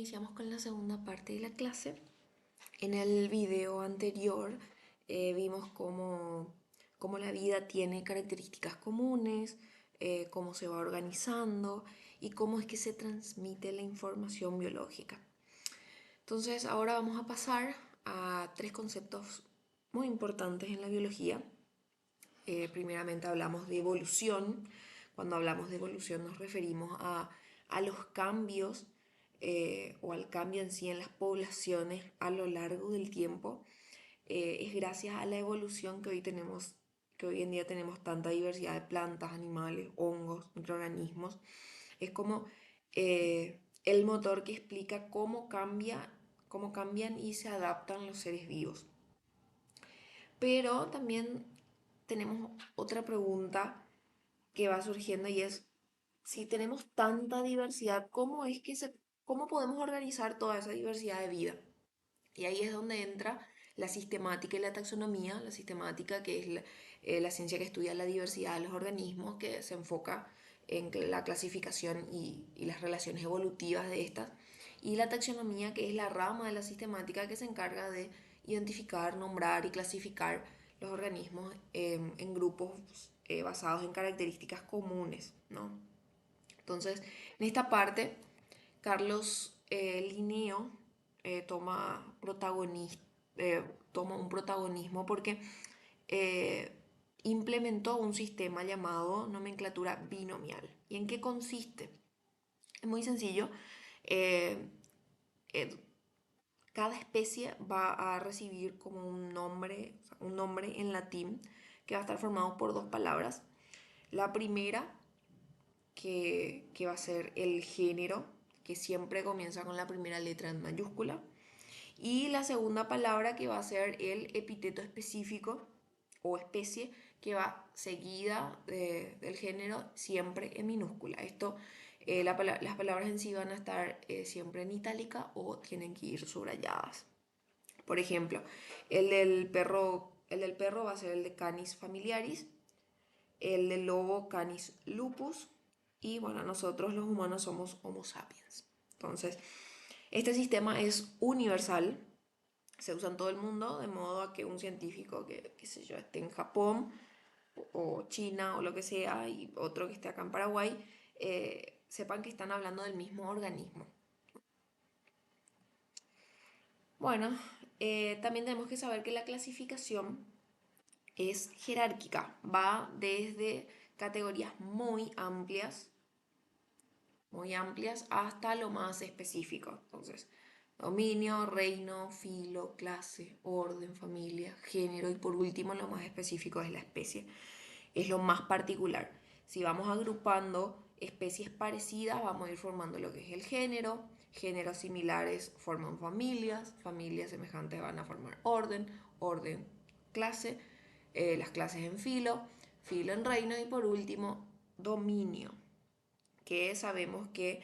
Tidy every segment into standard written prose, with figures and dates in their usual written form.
iniciamos con la segunda parte de la clase. En el video anterior vimos cómo la vida tiene características comunes, cómo se va organizando y cómo es que se transmite la información biológica. Entonces ahora vamos a pasar a tres conceptos muy importantes en la biología. Primeramente hablamos de evolución. Cuando hablamos de evolución nos referimos a los cambios o al cambio en sí en las poblaciones a lo largo del tiempo. Es gracias a la evolución que hoy en día tenemos tanta diversidad de plantas, animales, hongos, microorganismos. Es como el motor que explica cómo cambian y se adaptan los seres vivos. Pero también tenemos otra pregunta que va surgiendo y es, si tenemos tanta diversidad, cómo podemos organizar toda esa diversidad de vida? Y ahí es donde entra la sistemática y la taxonomía, la sistemática que es la ciencia que estudia la diversidad de los organismos, que se enfoca en la clasificación y las relaciones evolutivas de estas, y la taxonomía, que es la rama de la sistemática que se encarga de identificar, nombrar y clasificar los organismos en grupos basados en características comunes, ¿no? Entonces, en esta parte, Carlos Linneo toma un protagonismo porque eh, implementó un sistema llamado nomenclatura binomial. ¿Y en qué consiste? Es muy sencillo. Eh, eh, Cada especie va a recibir como un nombre en latín que va a estar formado por dos palabras. La primera, que va a ser el género, que siempre comienza con la primera letra en mayúscula. Y la segunda palabra, que va a ser el epíteto específico o especie, que va seguida del género siempre en minúscula. Las palabras en sí van a estar siempre en itálica o tienen que ir subrayadas. Por ejemplo, el del perro va a ser el de Canis familiaris, el del lobo Canis lupus y bueno, nosotros los humanos somos Homo sapiens. Entonces, este sistema es universal, se usa en todo el mundo, de modo a que un científico que, qué sé yo, esté en Japón o China o lo que sea, y otro que esté acá en Paraguay, sepan que están hablando del mismo organismo. Bueno, también tenemos que saber que la clasificación es jerárquica, va desde categorías muy amplias hasta lo más específico. Entonces, dominio, reino, filo, clase, orden, familia, género y por último lo más específico es la especie. Es lo más particular. Si vamos agrupando especies parecidas, vamos a ir formando lo que es el género. Géneros similares forman familias, familias semejantes van a formar orden, orden, clase, las clases en filo, filo en reino y por último dominio, que sabemos que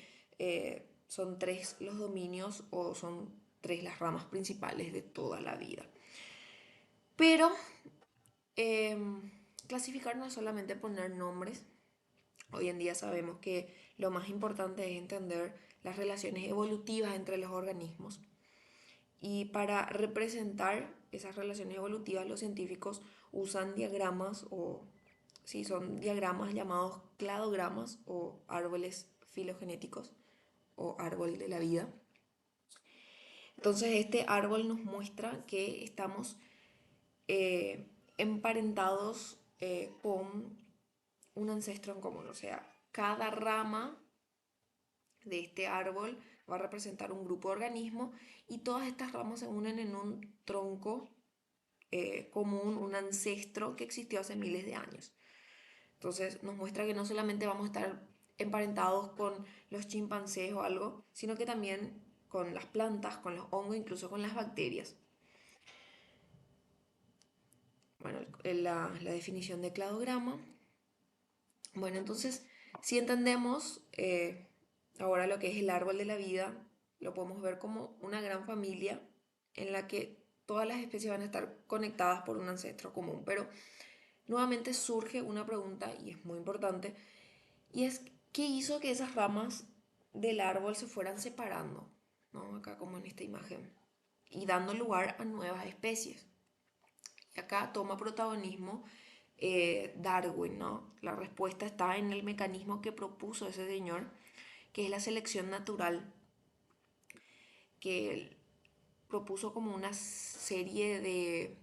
son tres los dominios o son tres las ramas principales de toda la vida. Pero eh, clasificar no es solamente poner nombres. Hoy en día sabemos que lo más importante es entender las relaciones evolutivas entre los organismos. Y para representar esas relaciones evolutivas, los científicos usan diagramas o, sí, son diagramas llamados cladogramas o árboles filogenéticos o árbol de la vida. Entonces este árbol nos muestra que estamos emparentados con un ancestro en común, o sea, cada rama de este árbol va a representar un grupo de organismos y todas estas ramas se unen en un tronco común, un ancestro que existió hace miles de años. Entonces nos muestra que no solamente vamos a estar emparentados con los chimpancés o algo, sino que también con las plantas, con los hongos, incluso con las bacterias. Bueno, la definición de cladograma. Bueno, entonces, si entendemos ahora lo que es el árbol de la vida, lo podemos ver como una gran familia en la que todas las especies van a estar conectadas por un ancestro común. Pero nuevamente surge una pregunta y es muy importante, y es, ¿qué hizo que esas ramas del árbol se fueran separando? ¿no? Acá como en esta imagen, y dando lugar a nuevas especies. Y acá toma protagonismo Darwin, ¿no? La respuesta está en el mecanismo que propuso ese señor, que es la selección natural, que él propuso como una serie de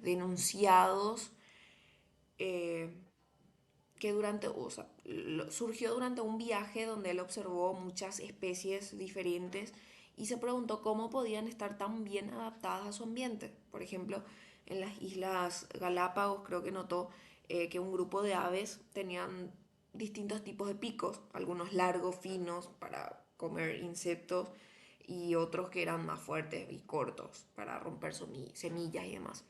enunciados eh, que surgió durante un viaje donde él observó muchas especies diferentes y se preguntó cómo podían estar tan bien adaptadas a su ambiente. Por ejemplo, en las Islas Galápagos creo que notó que un grupo de aves tenían distintos tipos de picos, algunos largos, finos para comer insectos y otros que eran más fuertes y cortos para romper semillas y demás.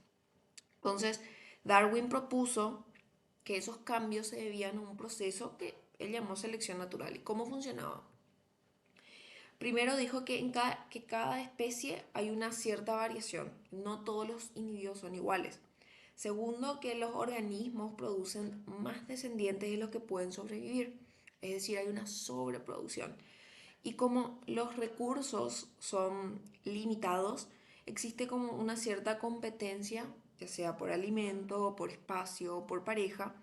Entonces, Darwin propuso que esos cambios se debían a un proceso que él llamó selección natural. ¿Y cómo funcionaba? Primero dijo que que cada especie hay una cierta variación, no todos los individuos son iguales. Segundo, que los organismos producen más descendientes de los que pueden sobrevivir, es decir, hay una sobreproducción. Y como los recursos son limitados, existe como una cierta competencia, ya sea por alimento, por espacio, por pareja.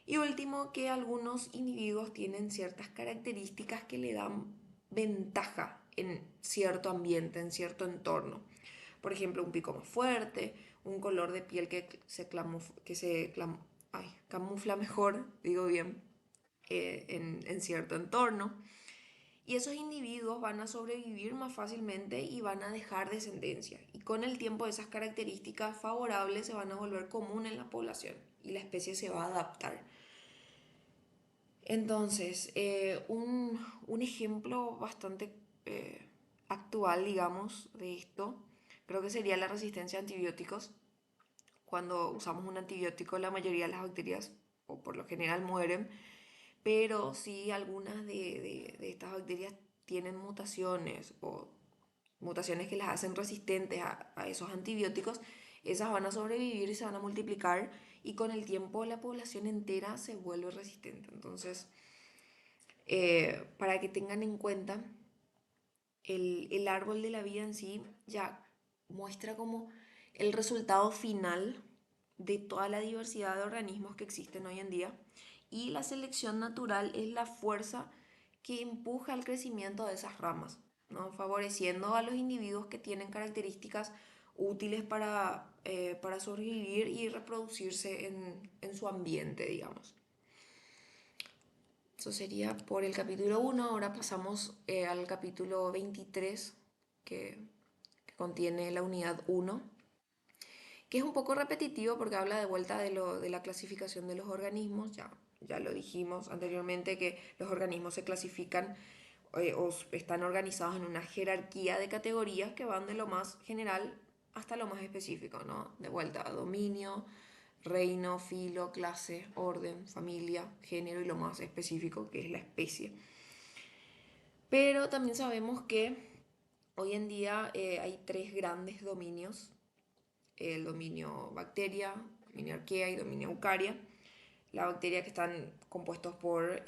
Y último, que algunos individuos tienen ciertas características que le dan ventaja en cierto ambiente, en cierto entorno. Por ejemplo, un pico más fuerte, un color de piel que camufla mejor, digo bien, en cierto entorno. Y esos individuos van a sobrevivir más fácilmente y van a dejar descendencia. Y con el tiempo esas características favorables se van a volver común en la población y la especie se va a adaptar. Entonces, un ejemplo bastante actual, digamos, de esto, creo que sería la resistencia a antibióticos. Cuando usamos un antibiótico, la mayoría de las bacterias, o por lo general, mueren, pero si algunas de estas bacterias tienen mutaciones o mutaciones que las hacen resistentes a esos antibióticos, esas van a sobrevivir y se van a multiplicar y con el tiempo la población entera se vuelve resistente. Entonces, para que tengan en cuenta, el árbol de la vida en sí ya muestra como el resultado final de toda la diversidad de organismos que existen hoy en día y la selección natural es la fuerza que empuja el crecimiento de esas ramas, ¿no? Favoreciendo a los individuos que tienen características útiles para sobrevivir y reproducirse en su ambiente, digamos. Eso sería por el capítulo 1. Ahora pasamos al capítulo 23, que, que contiene la unidad 1, que es un poco repetitivo porque habla de vuelta de la clasificación de los organismos. Ya lo dijimos anteriormente que los organismos se clasifican o están organizados en una jerarquía de categorías que van de lo más general hasta lo más específico, ¿no? De vuelta a dominio, reino, filo, clase, orden, familia, género y lo más específico que es la especie. Pero también sabemos que hoy en día hay tres grandes dominios: el dominio bacteria, dominio arquea y dominio eucaria. La bacteria, que están compuestos por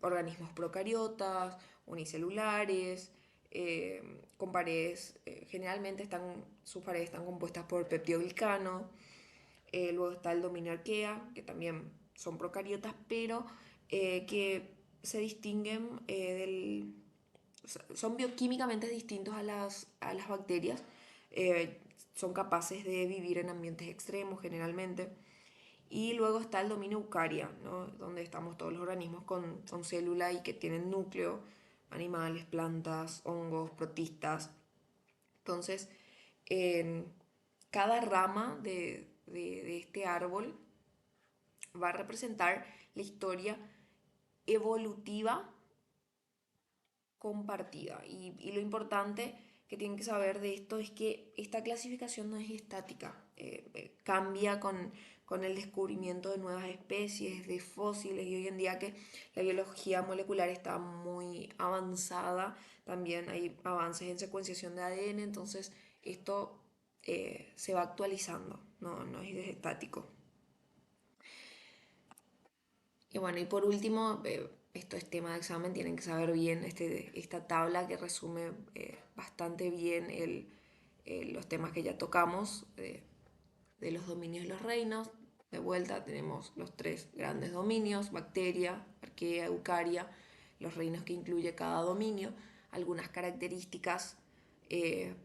organismos procariotas, unicelulares, con paredes, generalmente sus paredes están compuestas por peptidoglicano. Luego está el dominio arquea, que también son procariotas, pero que se distinguen son bioquímicamente distintos a las bacterias. Eh, Son capaces de vivir en ambientes extremos generalmente. Y luego está el dominio eucaria, ¿no? Donde estamos todos los organismos con célula y que tienen núcleo, animales, plantas, hongos, protistas. Entonces, en cada rama de este árbol va a representar la historia evolutiva compartida. Y lo importante que tienen que saber de esto es que esta clasificación no es estática, cambia con el descubrimiento de nuevas especies, de fósiles, y hoy en día que la biología molecular está muy avanzada, también hay avances en secuenciación de ADN, entonces esto se va actualizando, no es estático. Y bueno, y por último, esto es tema de examen, tienen que saber bien esta tabla que resume bastante bien los temas que ya tocamos de los dominios y los reinos. De vuelta tenemos los tres grandes dominios: bacteria, arquea, eucaria, los reinos que incluye cada dominio, algunas características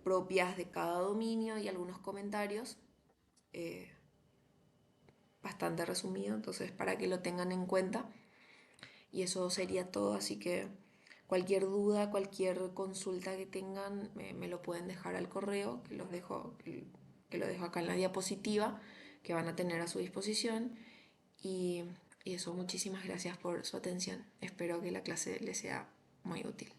propias de cada dominio y algunos comentarios. eh, Bastante resumido, entonces para que lo tengan en cuenta. Y eso sería todo, así que cualquier duda, cualquier consulta que tengan, me lo pueden dejar al correo, que lo dejo acá en la diapositiva, que van a tener a su disposición. Y, y eso, muchísimas gracias por su atención. Espero que la clase les sea muy útil.